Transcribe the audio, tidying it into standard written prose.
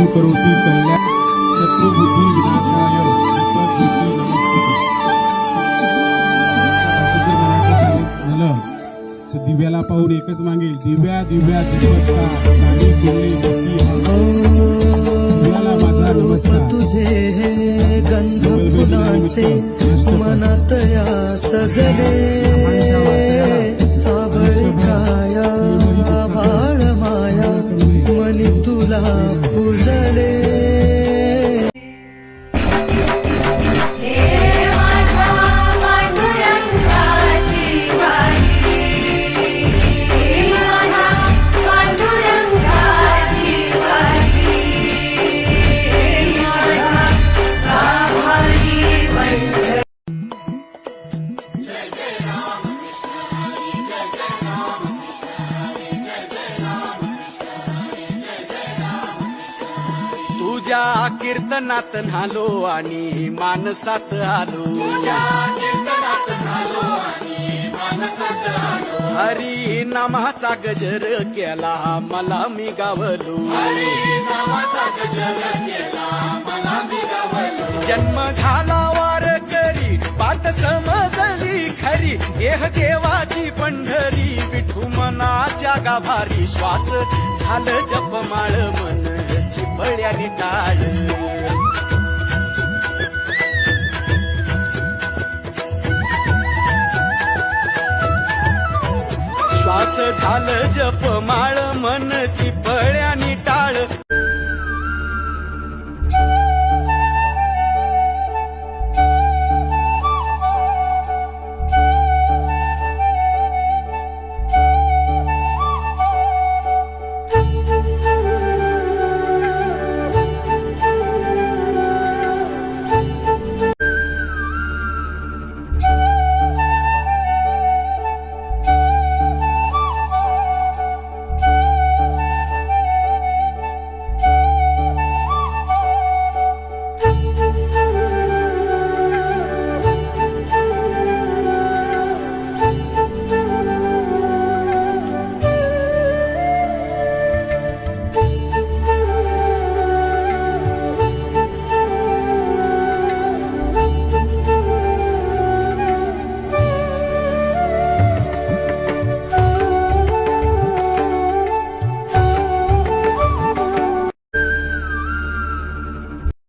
सर्वं करोति कल्याण शत्रुबुद्धी विनाशाय दीपज्योती नमस्ते झालं तर दिव्याला पाहून एकच मागेल दिव्या दिव्या दीपकता गाडी फुलली दिव्याला माझा नमस्कार तुझे गंध फुलांचे मनात या सजले सावळी काया आभाळ माया मनी तुला पूजले तुझ्या कीर्तनात न्हालो आणि मानसात आलो हरी नामाचा गजर केला मला मी गावलो जन्म झाला वार करी पाठ समजली खरी देह देवाची पंढरी विठू मनाच्या गाभारी श्वास झालं जपमाळ मन चिपळ्याने टाळ श्वास झालं जपमाळ मन चिप